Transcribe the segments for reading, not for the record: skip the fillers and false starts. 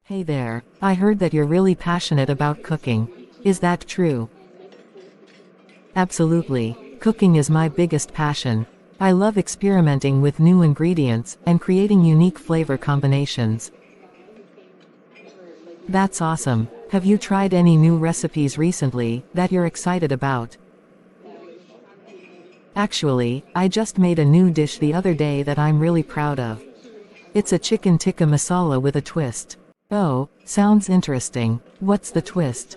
Hey there, I heard that you're really passionate about cooking. Is that true? Absolutely. Cooking is my biggest passion. I love experimenting with new ingredients and creating unique flavor combinations. That's awesome. Have you tried any new recipes recently that you're excited about? Actually, I just made a new dish the other day that I'm really proud of. It's a chicken tikka masala with a twist. Oh, sounds interesting. What's the twist?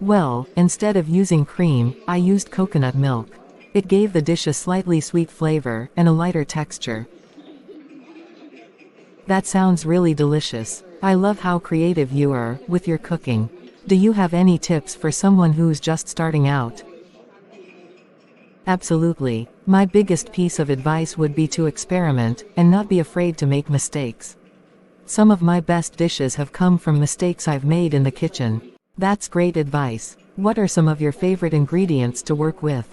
Well, instead of using cream, I used coconut milk. It gave the dish a slightly sweet flavor and a lighter texture. That sounds really delicious. I love how creative you are with your cooking. Do you have any tips for someone who's just starting out? Absolutely. My biggest piece of advice would be to experiment and not be afraid to make mistakes. Some of my best dishes have come from mistakes I've made in the kitchen. That's great advice. What are some of your favorite ingredients to work with?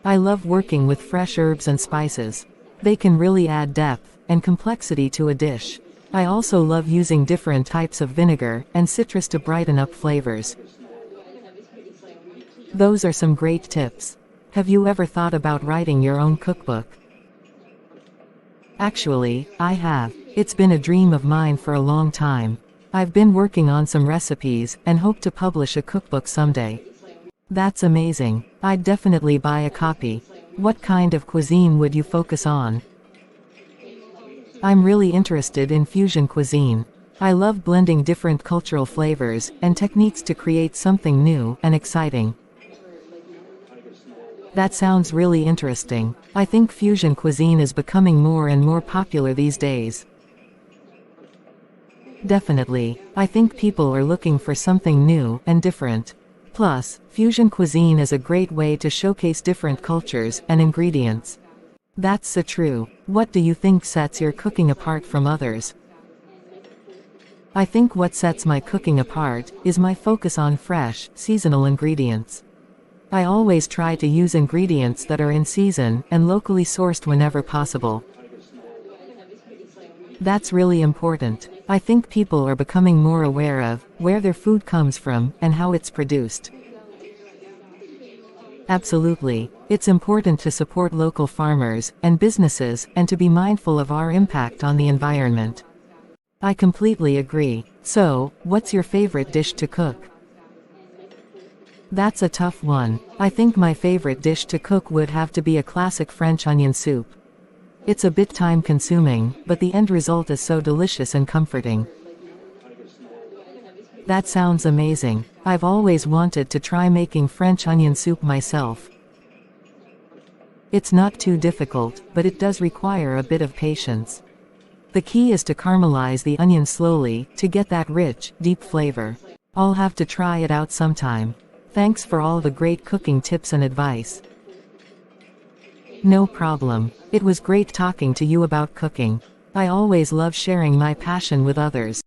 I love working with fresh herbs and spices. They can really add depth and complexity to a dish. I also love using different types of vinegar and citrus to brighten up flavors. Those are some great tips. Have you ever thought about writing your own cookbook? Actually, I have. It's been a dream of mine for a long time. I've been working on some recipes and hope to publish a cookbook someday. That's amazing. I'd definitely buy a copy. What kind of cuisine would you focus on? I'm really interested in fusion cuisine. I love blending different cultural flavors and techniques to create something new and exciting. That sounds really interesting. I think fusion cuisine is becoming more and more popular these days. Definitely. I think people are looking for something new and different. Plus, fusion cuisine is a great way to showcase different cultures and ingredients. That's so true. What do you think sets your cooking apart from others? I think what sets my cooking apart is my focus on fresh, seasonal ingredients. I always try to use ingredients that are in season and locally sourced whenever possible. That's really important. I think people are becoming more aware of where their food comes from and how it's produced. Absolutely. It's important to support local farmers and businesses and to be mindful of our impact on the environment. I completely agree. So, what's your favorite dish to cook? That's a tough one. I think my favorite dish to cook would have to be a classic French onion soup. It's a bit time-consuming, but the end result is so delicious and comforting. That sounds amazing. I've always wanted to try making French onion soup myself. It's not too difficult, but it does require a bit of patience. The key is to caramelize the onion slowly to get that rich, deep flavor. I'll have to try it out sometime. Thanks for all the great cooking tips and advice. No problem. It was great talking to you about cooking. I always love sharing my passion with others.